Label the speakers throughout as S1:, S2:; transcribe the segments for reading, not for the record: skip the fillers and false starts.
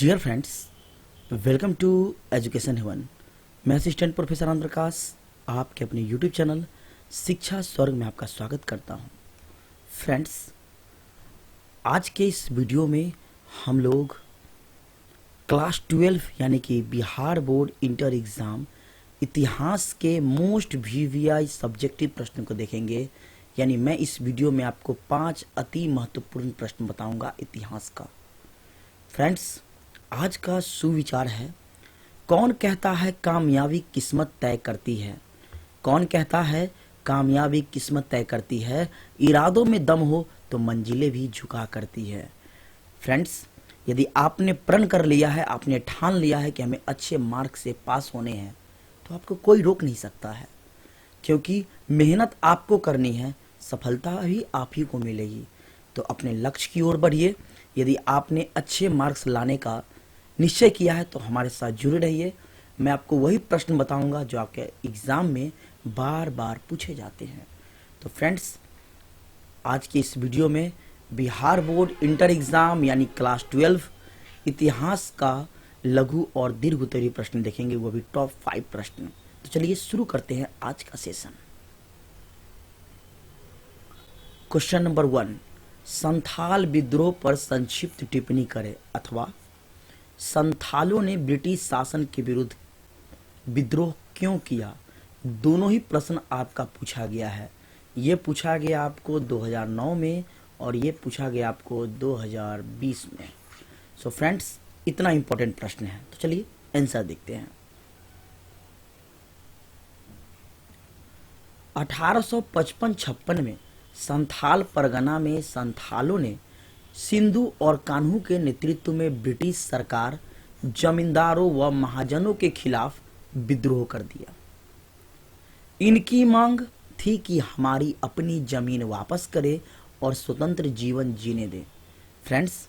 S1: Dear friends, welcome to education heaven. मैं assistant professor Anand Prakash आपके अपने यूट्यूब चैनल शिक्षा स्वर्ग में आपका स्वागत करता हूं। फ्रेंड्स, आज के इस वीडियो में हम लोग क्लास 12 यानी कि बिहार बोर्ड इंटर एग्ज़ाम इतिहास के मोस्ट वीवीआई सब्जेक्टिव प्रश्न को देखेंगे। यानी मैं इस वीडियो में आपको 5 अति महत्वपूर्ण प्रश्न बताऊंगा इतिहास का। फ्रेंड्स, आज का सुविचार है, कौन कहता है कामयाबी किस्मत तय करती है। कौन कहता है कामयाबी किस्मत तय करती है, इरादों में दम हो तो मंजिलें भी झुका करती है। फ्रेंड्स, यदि आपने प्रण कर लिया है, आपने ठान लिया है कि हमें अच्छे मार्क्स से पास होने हैं, तो आपको कोई रोक नहीं सकता है, क्योंकि मेहनत आपको करनी है, सफलता भी आप ही को मिलेगी। तो अपने लक्ष्य की ओर बढ़िए। यदि आपने अच्छे मार्क्स लाने का निश्चय किया है तो हमारे साथ जुड़े रहिए। मैं आपको वही प्रश्न बताऊंगा जो आपके एग्ज़ाम में बार बार पूछे जाते हैं। तो फ्रेंड्स, आज की इस वीडियो में बिहार बोर्ड इंटर एग्ज़ाम यानी क्लास 12 इतिहास का लघु और दीर्घ उत्तरीय प्रश्न देखेंगे, वो भी टॉप 5 प्रश्न। तो चलिए शुरू करते हैं आज का सेशन। क्वेश्चन नंबर 1, संथाल विद्रोह पर संक्षिप्त टिप्पणी करें, अथवा संथालों ने ब्रिटिश शासन के विरुद्ध विद्रोह क्यों किया। दोनों ही प्रश्न आपका पूछा गया है। ये पूछा गया आपको 2009 में और ये पूछा गया आपको 2020 में। सो फ्रेंड्स, इतना इंपॉर्टेंट प्रश्न है। तो चलिए आंसर देखते हैं। 1855-56 में संथाल परगना में संथालों ने सिंधु और कान्हू के नेतृत्व में ब्रिटिश सरकार, जमींदारों व महाजनों के खिलाफ विद्रोह कर दिया। इनकी मांग थी कि हमारी अपनी जमीन वापस करें और स्वतंत्र जीवन जीने दें। फ्रेंड्स,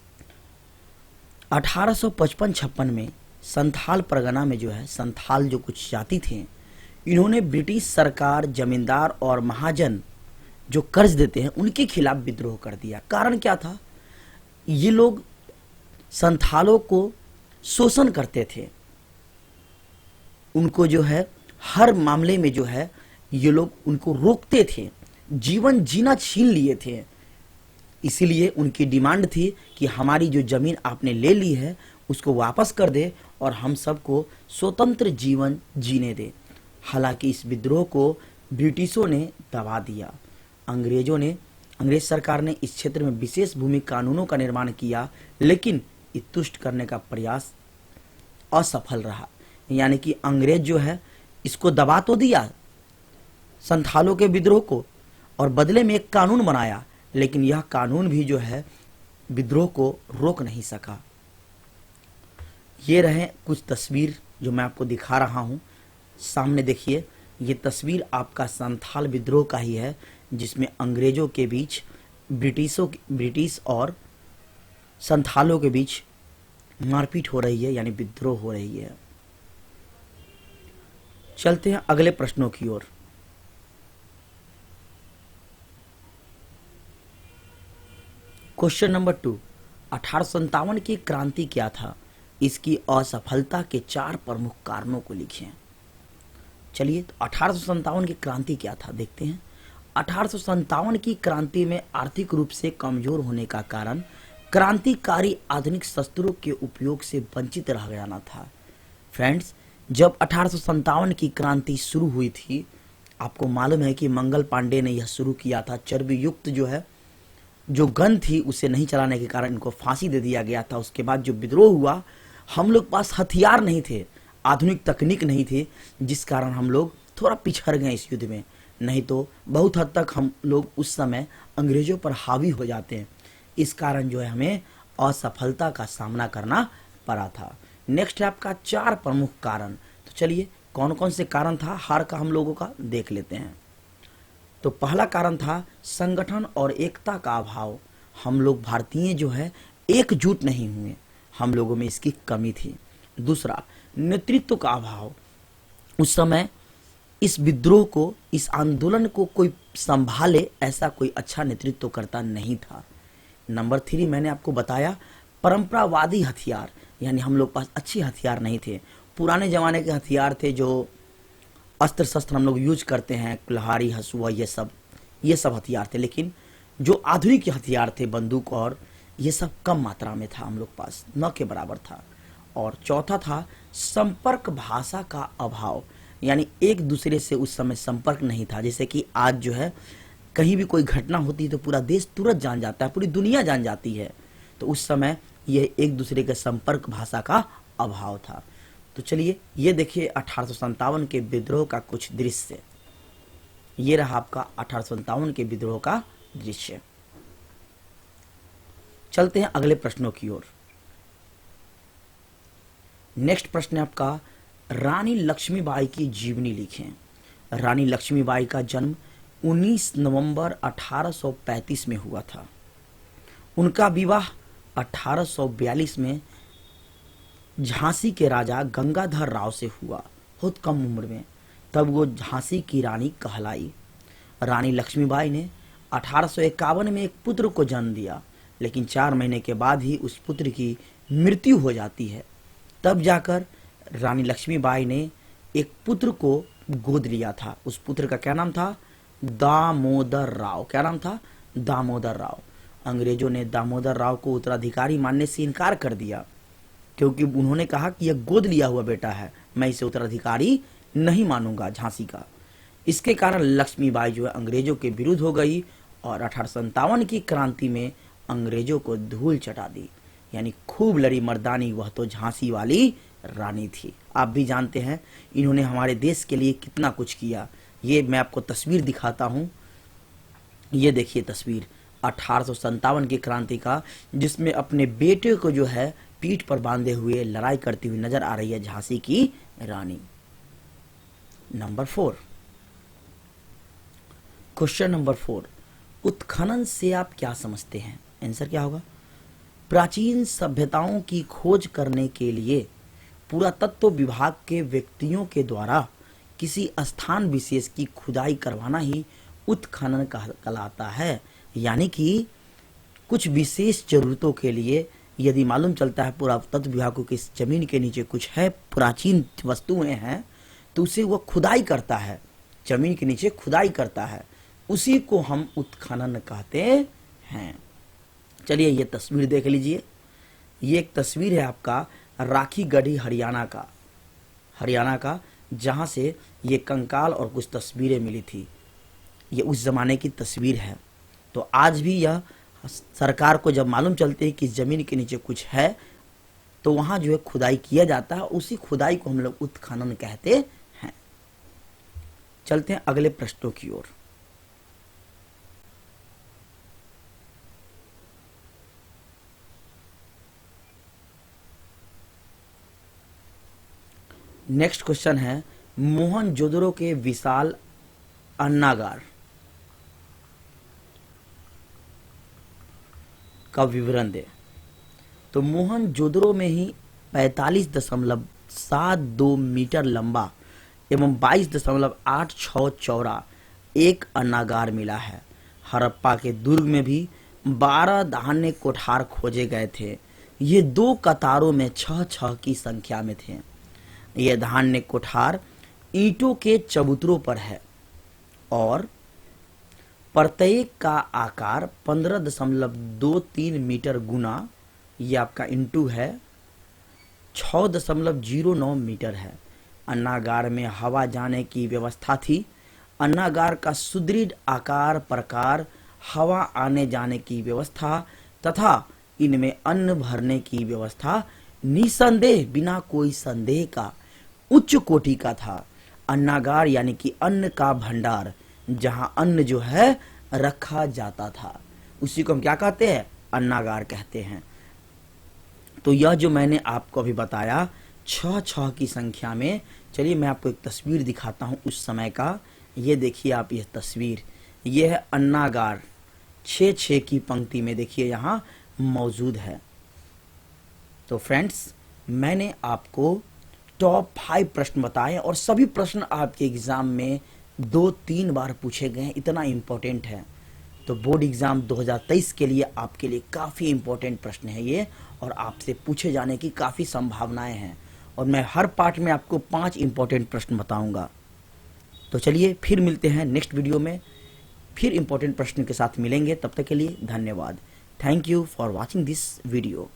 S1: 1855-56 में संथाल परगना में जो है, संथाल जो कुछ जाति थे, इन्होंने ब्रिटिश सरकार, जमींदार और महाजन जो कर्ज देते हैं उनके खिलाफ विद्रोह कर दिया। कारण क्या था? ये लोग संथालों को शोषण करते थे। उनको जो है हर मामले में जो है ये लोग उनको रोकते थे, जीवन जीना छीन लिए थे। इसीलिए उनकी डिमांड थी कि हमारी जो जमीन आपने ले ली है उसको वापस कर दे और हम सबको स्वतंत्र जीवन जीने दे। हालांकि इस विद्रोह को ब्रिटिशों ने दबा दिया। अंग्रेज सरकार ने इस क्षेत्र में विशेष भूमि कानूनों का निर्माण किया, लेकिन ये तुष्ट करने का प्रयास असफल रहा। यानी कि अंग्रेज जो है इसको दबा तो दिया संथालों के विद्रोह को, और बदले में एक कानून बनाया, लेकिन यह कानून भी जो है विद्रोह को रोक नहीं सका। ये रहे कुछ तस्वीर जो मैं आपको दिखा रहा हूं। सामने देखिए, ये तस्वीर आपका संथाल विद्रोह का ही है, जिसमें अंग्रेजों के बीच ब्रिटिश और संथालों के बीच मारपीट हो रही है, यानी विद्रोह हो रही है। चलते हैं अगले प्रश्नों की ओर। क्वेश्चन नंबर 2, 1857 की क्रांति क्या था? इसकी असफलता के 4 प्रमुख कारणों को लिखें। चलिए, तो 1857 की क्रांति क्या था देखते हैं। 1857 की क्रांति में आर्थिक रूप से कमजोर होने का कारण क्रांतिकारी आधुनिक शस्त्रों के उपयोग से वंचित रह जाना था। फ्रेंड्स, जब 1857 की क्रांति शुरू हुई थी, आपको मालूम है कि मंगल पांडे ने यह शुरू किया था। चर्बी युक्त जो है जो गन थी उसे नहीं चलाने के कारण इनको फांसी दे दिया गया था। उसके बाद जो विद्रोह हुआ, हम लोग पास हथियार नहीं थे, आधुनिक तकनीक नहीं थी, जिस कारण हम लोग थोड़ा पिछड़ गए इस युद्ध में। नहीं तो बहुत हद तक हम लोग उस समय अंग्रेजों पर हावी हो जाते हैं। इस कारण जो है हमें असफलता का सामना करना पड़ा था। नेक्स्ट है आपका 4 प्रमुख कारण। तो चलिए, कौन कौन से कारण था हार का हम लोगों का देख लेते हैं। तो पहला कारण था संगठन और एकता का अभाव। हम लोग भारतीय जो है एकजुट नहीं हुए, हम लोगों में इसकी कमी थी। दूसरा, नेतृत्व का अभाव। उस समय इस विद्रोह को, इस आंदोलन को कोई संभाले ऐसा कोई अच्छा नेतृत्व करता नहीं था। नंबर 3, मैंने आपको बताया परंपरावादी हथियार, यानी हम लोग पास अच्छे हथियार नहीं थे। पुराने ज़माने के हथियार थे जो अस्त्र शस्त्र हम लोग यूज करते हैं, कुल्हाड़ी, हसुआ, ये सब हथियार थे। लेकिन जो आधुनिक हथियार थे, बंदूक और ये सब कम मात्रा में था हम लोग पास, न के बराबर था। और चौथा था संपर्क भाषा का अभाव, यानी एक दूसरे से उस समय संपर्क नहीं था। जैसे कि आज जो है कहीं भी कोई घटना होती है तो पूरा देश तुरंत जान जाता है, पूरी दुनिया जान जाती है। तो उस समय ये एक दूसरे के संपर्क भाषा का अभाव था। तो चलिए ये देखिए 1857 के विद्रोह का कुछ दृश्य। ये रहा आपका 1857 के विद्रोह का दृश्य। चलते हैं अगले प्रश्नों की ओर। नेक्स्ट प्रश्न है आपका, रानी लक्ष्मीबाई की जीवनी लिखें। रानी लक्ष्मीबाई का जन्म 19 नवंबर 1835 में हुआ था। उनका विवाह 1842 में झांसी के राजा गंगाधर राव से हुआ, बहुत कम उम्र में। तब वो झांसी की रानी कहलाई। रानी लक्ष्मीबाई ने 1851 में एक पुत्र को जन्म दिया, लेकिन 4 महीने के बाद ही उस पुत्र की मृत्यु हो जाती है। तब जाकर रानी लक्ष्मीबाई ने एक पुत्र को गोद लिया था। उस पुत्र का क्या नाम था? दामोदर राव। क्या नाम था? दामोदर राव। अंग्रेजों ने दामोदर राव को उत्तराधिकारी मानने से इनकार कर दिया, क्योंकि उन्होंने कहा कि यह गोद लिया हुआ बेटा है, मैं इसे उत्तराधिकारी नहीं मानूंगा झांसी का। इसके कारण लक्ष्मीबाई जो है अंग्रेजों के विरुद्ध हो गई और 1857 की क्रांति में अंग्रेजों को धूल चटा दी। यानी खूब लड़ी मर्दानी, वह तो झांसी वाली रानी थी। आप भी जानते हैं इन्होंने हमारे देश के लिए कितना कुछ किया। ये मैं आपको तस्वीर दिखाता हूँ। ये देखिए तस्वीर 1857 की क्रांति का, जिसमें अपने बेटे को जो है पीठ पर बांधे हुए लड़ाई करती हुई नजर आ रही है झांसी की रानी। नंबर 4, क्वेश्चन नंबर 4, उत्खनन से आप क्या समझते हैं? आंसर क्या होगा? प्राचीन सभ्यताओं की खोज करने के लिए पुरातत्व विभाग के व्यक्तियों के द्वारा किसी स्थान विशेष की खुदाई करवाना ही उत्खनन कहलाता है। यानी कि कुछ विशेष जरूरतों के लिए यदि मालूम चलता है पुरातत्व विभाग को कि इस जमीन के नीचे कुछ है, प्राचीन वस्तुएं हैं, तो उसे वो खुदाई करता है, जमीन के नीचे खुदाई करता है, उसी को हम उत्खनन कहते हैं। चलिए ये तस्वीर देख लीजिए। ये एक तस्वीर है आपका राखीगढ़ी हरियाणा का, जहां से ये कंकाल और कुछ तस्वीरें मिली थी। ये उस जमाने की तस्वीर है। तो आज भी यह सरकार को जब मालूम चलते है कि जमीन के नीचे कुछ है, तो वहां जो है खुदाई किया जाता है। उसी खुदाई को हम लोग उत्खनन कहते हैं। चलते हैं अगले प्रश्नों की ओर। नेक्स्ट क्वेश्चन है, मोहनजोदड़ो के विशाल अन्नागार का विवरण दे। तो मोहनजोदड़ो में ही 45.72 मीटर लंबा एवं 22.86 चौड़ा एक अन्नागार मिला है। हड़प्पा के दुर्ग में भी 12 धान्य कोठार खोजे गए थे। ये 2 कतारों में 6-6 की संख्या में थे। ये धान्य कोठार ईंटों के चबूतरों पर है और प्रत्येक का आकार 15.23 मीटर गुना, ये आपका इंटू है 6.09 मीटर है। अन्नागार में हवा जाने की व्यवस्था थी। अन्नागार का सुदृढ़ आकार प्रकार, हवा आने जाने की व्यवस्था तथा इनमें अन्न भरने की व्यवस्था निसंदेह, बिना कोई संदेह का उच्च कोटि का था। अन्नागार यानी कि अन्न का भंडार, जहां अन्न जो है रखा जाता था, उसी को हम क्या कहते हैं? अन्नागार कहते हैं। तो यह जो मैंने आपको अभी बताया 6-6 की संख्या में। चलिए मैं आपको एक तस्वीर दिखाता हूं उस समय का। ये देखिए आप, यह तस्वीर, ये है अन्नागार 6-6 की पंक्ति में देखिए यहां मौजूद है। तो फ्रेंड्स, मैंने आपको टॉप 5 प्रश्न बताए और सभी प्रश्न आपके एग्जाम में 2-3 बार पूछे गए हैं, इतना इंपॉर्टेंट है। तो बोर्ड एग्ज़ाम 2023 के लिए आपके लिए काफ़ी इम्पोर्टेंट प्रश्न है ये, और आपसे पूछे जाने की काफ़ी संभावनाएं हैं, और मैं हर पार्ट में आपको 5 इम्पोर्टेंट प्रश्न बताऊंगा। तो चलिए फिर मिलते हैं नेक्स्ट वीडियो में, फिर इम्पोर्टेंट प्रश्न के साथ मिलेंगे। तब तक के लिए धन्यवाद। Thank you for watching this video.